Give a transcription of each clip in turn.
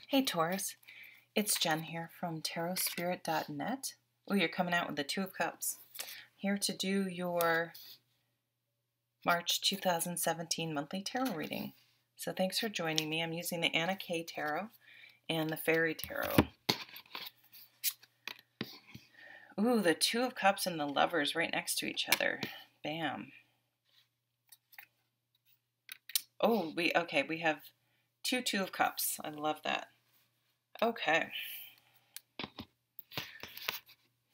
Hey Taurus, it's Jen here from tarotspirit.net. Oh, you're coming out with the Two of Cups. Here to do your March 2017 monthly tarot reading. So thanks for joining me. I'm using the Anna K Tarot and the Fairy Tarot. Ooh, the Two of Cups and the Lovers right next to each other. Bam. Oh, we have Two of Cups. I love that. Okay.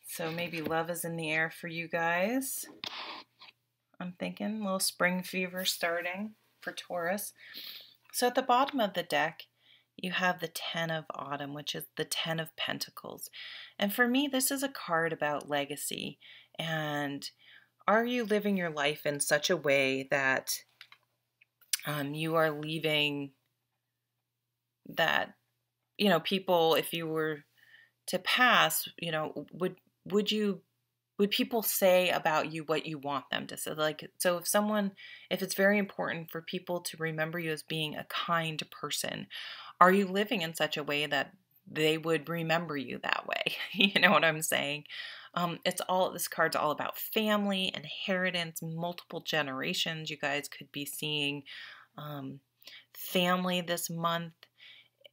So maybe love is in the air for you guys. I'm thinking a little spring fever starting for Taurus. So at the bottom of the deck, you have the Ten of Autumn, which is the Ten of Pentacles. And for me, this is a card about legacy. And are you living your life in such a way that you are leaving that, people, if you were to pass, would people say about you what you want them to say? So if it's very important for people to remember you as being a kind person, are you living in such a way that they would remember you that way? You know what I'm saying? This card's all about family, inheritance, multiple generations. You guys could be seeing family this month,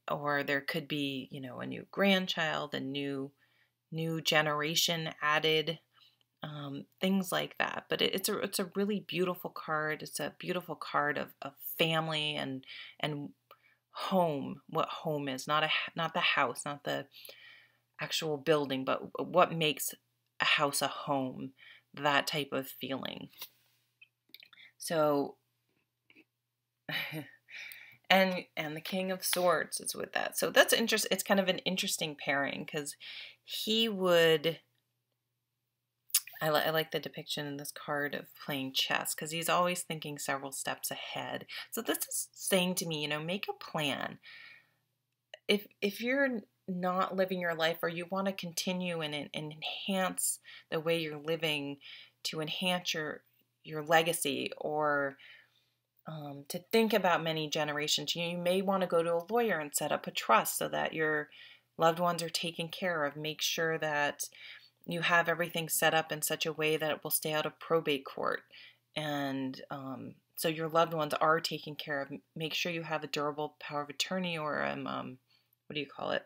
or there could be, a new grandchild, a new generation added, things like that. But it's a really beautiful card. It's a beautiful card of family and home. What home is, not the house, not the actual building, but what makes a house a home. That type of feeling. So. And the King of Swords is with that. So that's interesting. It's kind of an interesting pairing because he would. I like the depiction in this card of playing chess because he's always thinking several steps ahead. So this is saying to me, make a plan. If you're not living your life, or you want to continue and enhance the way you're living to enhance your legacy, or to think about many generations, you may want to go to a lawyer and set up a trust so that your loved ones are taken care of. Make sure that you have everything set up in such a way that it will stay out of probate court. And so your loved ones are taken care of. Make sure you have a durable power of attorney, or what do you call it?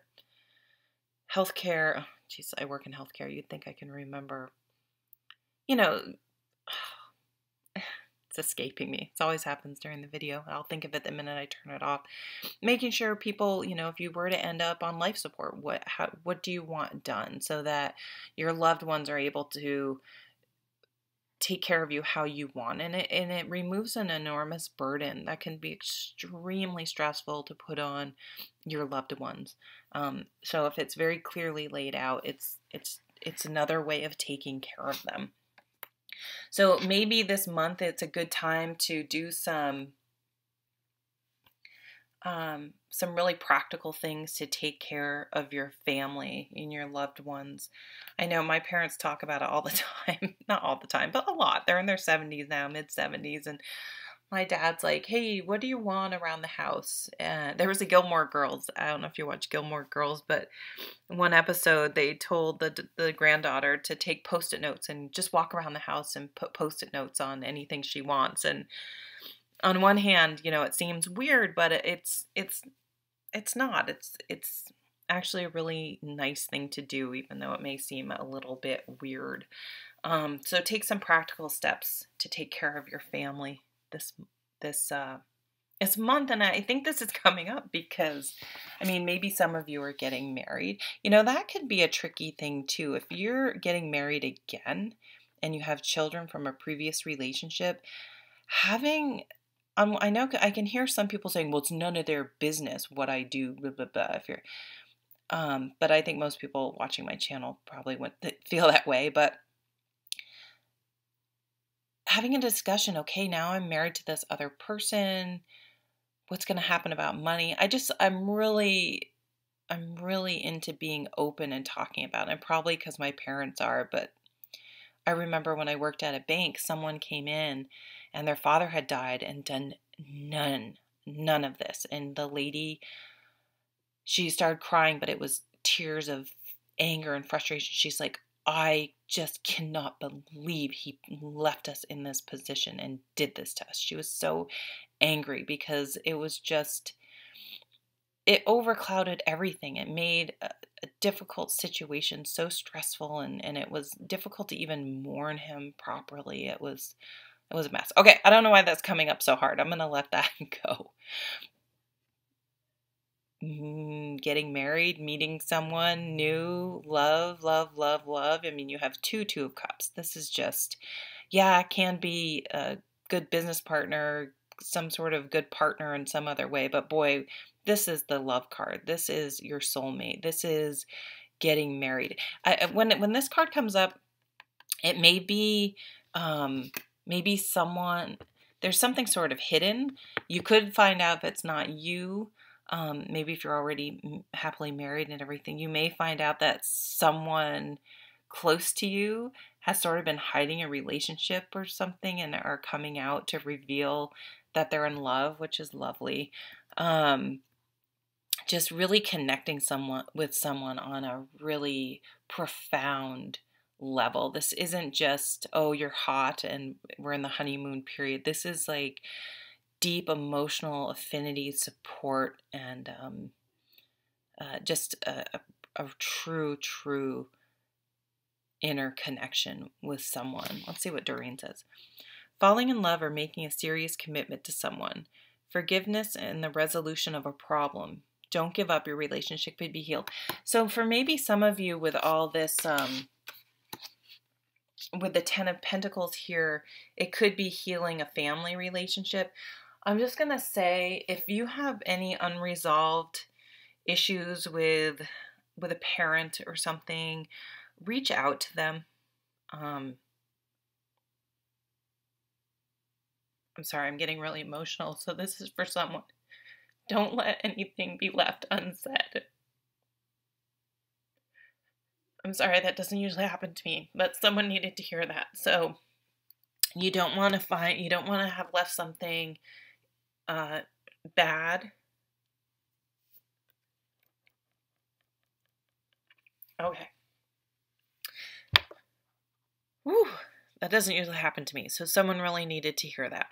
Healthcare. Oh, geez, I work in healthcare. You'd think I can remember. It's escaping me. It always happens during the video. I'll think of it the minute I turn it off. Making sure people, if you were to end up on life support, what do you want done so that your loved ones are able to take care of you how you want. And it removes an enormous burden that can be extremely stressful to put on your loved ones. So if it's very clearly laid out, it's another way of taking care of them. So maybe this month it's a good time to do some really practical things to take care of your family and your loved ones. I know my parents talk about it all the time. Not all the time, but a lot. They're in their 70s now, mid-70s, and my dad's like, hey, what do you want around the house? There was a Gilmore Girls. I don't know if you watch Gilmore Girls, but one episode they told the granddaughter to take Post-it notes and just walk around the house and put Post-it notes on anything she wants. And on one hand, it seems weird, but it's not. It's actually a really nice thing to do, even though it may seem a little bit weird. So take some practical steps to take care of your family this month. And I think this is coming up because, maybe some of you are getting married. That could be a tricky thing too. If you're getting married again and you have children from a previous relationship, I know I can hear some people saying, well, it's none of their business what I do, blah, blah, blah. If you're, but I think most people watching my channel probably wouldn't feel that way. But having a discussion, okay, now I'm married to this other person. What's going to happen about money? I'm really into being open and talking about it. And probably because my parents are, but I remember when I worked at a bank, someone came in and their father had died and done none of this. And the lady she started crying, but it was tears of anger and frustration. She's like, I just cannot believe he left us in this position and did this to us. She was so angry because it was just, it overclouded everything. It made a difficult situation so stressful, and it was difficult to even mourn him properly. It was a mess. Okay, I don't know why that's coming up so hard. I'm going to let that go. Getting married, meeting someone new, love, love, love, love. I mean, you have two of cups. This is just, yeah, it can be a good business partner, some sort of good partner in some other way. But boy, this is the love card. This is your soulmate. This is getting married. When this card comes up, it may be maybe someone, there's something sort of hidden. You could find out if it's not you. Maybe if you're already happily married and everything, you may find out that someone close to you has sort of been hiding a relationship or something and are coming out to reveal that they're in love, which is lovely. Just really connecting with someone on a really profound level. This isn't just, oh, you're hot and we're in the honeymoon period. This is like deep emotional affinity, support, and just a true inner connection with someone. Let's see what Doreen says. Falling in love or making a serious commitment to someone. Forgiveness and the resolution of a problem. Don't give up. Your relationship could be healed. So for maybe some of you with all this, with the 10 of Pentacles here, it could be healing a family relationship. I'm just going to say, if you have any unresolved issues with a parent or something, reach out to them. I'm sorry, I'm getting really emotional. So this is for someone. Don't let anything be left unsaid. I'm sorry, that doesn't usually happen to me, but someone needed to hear that. So you don't want to have left something bad. Okay. Whew, that doesn't usually happen to me. So someone really needed to hear that.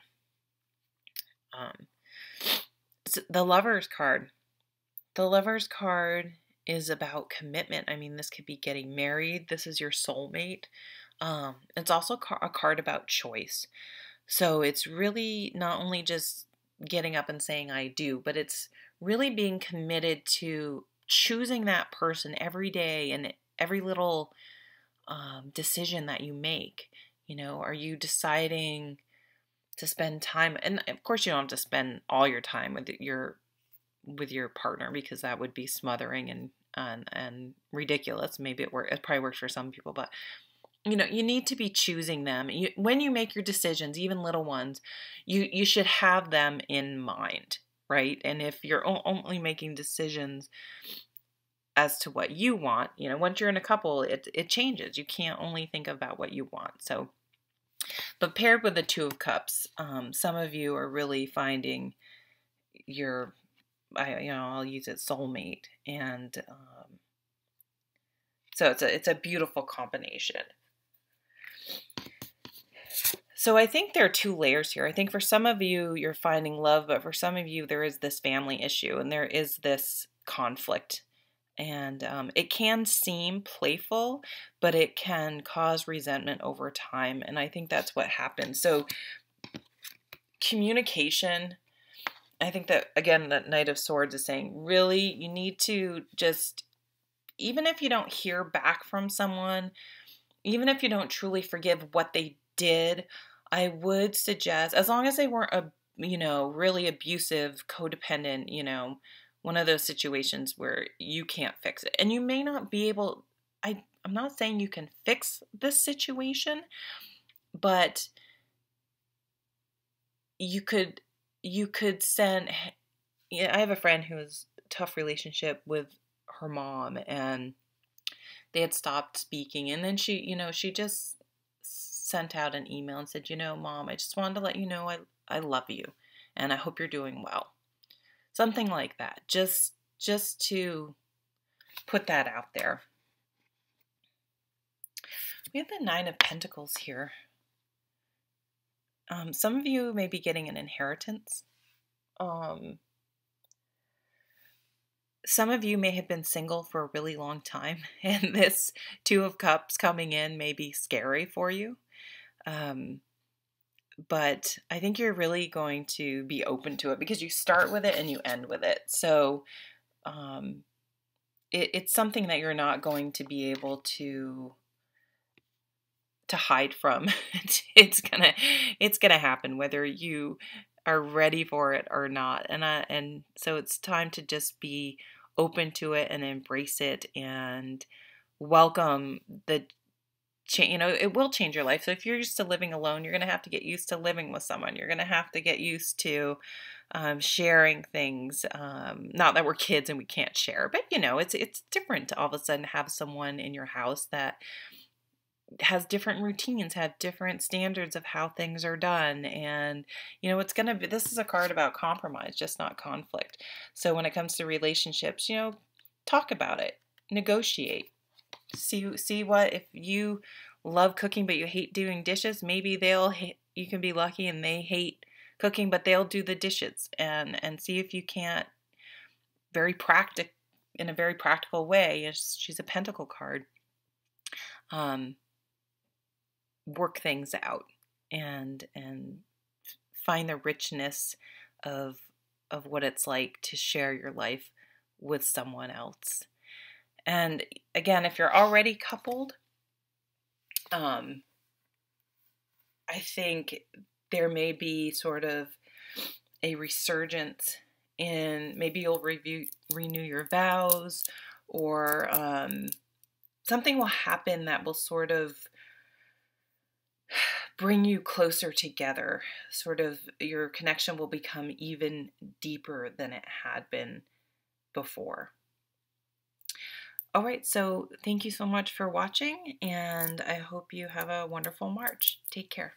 The Lover's card. The Lover's card is about commitment. I mean, this could be getting married. This is your soulmate. It's also a card about choice. So it's really not only just getting up and saying I do, but it's really being committed to choosing that person every day and every little decision that you make. You know, are you deciding to spend time? And of course, you don't have to spend all your time with your partner, because that would be smothering and ridiculous. Maybe it probably works for some people, but you know, you need to be choosing them. When you make your decisions, even little ones, you should have them in mind, right? And if you're only making decisions as to what you want, you know, once you're in a couple, it changes. You can't only think about what you want. So, but paired with the Two of Cups, some of you are really finding your, I'll use it, soulmate, and so it's a beautiful combination. So I think there are two layers here. I think for some of you, you're finding love, but for some of you, there is this family issue and there is this conflict. And it can seem playful, but it can cause resentment over time. And I think that's what happens. So communication, I think that, again, the Knight of Swords is saying, really, you need to just, even if you don't hear back from someone, even if you don't truly forgive what they did, I would suggest, as long as they weren't really abusive, codependent, one of those situations where you can't fix it. And you may not be able, I'm not saying you can fix this situation, but you could send, I have a friend who has a tough relationship with her mom, and they had stopped speaking, and then she just sent out an email and said, Mom, I just wanted to let you know I love you, and I hope you're doing well. Something like that. Just just to put that out there. We have the Nine of Pentacles here. Some of you may be getting an inheritance. Some of you may have been single for a really long time, and this Two of Cups coming in may be scary for you. But I think you're really going to be open to it because you start with it and you end with it. So it's something that you're not going to be able to hide from. It's gonna happen whether you are ready for it or not. And so it's time to just be open to it and embrace it and welcome the change. It will change your life. So if you're used to living alone, you're going to have to get used to living with someone. You're going to have to get used to sharing things. Not that we're kids and we can't share, but it's different to all of a sudden have someone in your house that has different routines, have different standards of how things are done. And, this is a card about compromise, just not conflict. So when it comes to relationships, talk about it, negotiate. See what, if you love cooking but you hate doing dishes, maybe you can be lucky and they hate cooking but they'll do the dishes, and see if you can't in a very practical way. She's a pentacle card. Work things out and find the richness of what it's like to share your life with someone else. And again, if you're already coupled, I think there may be sort of a resurgence in, maybe you'll renew your vows, or something will happen that will sort of bring you closer together. Sort of your connection will become even deeper than it had been before. All right, so thank you so much for watching, and I hope you have a wonderful March. Take care.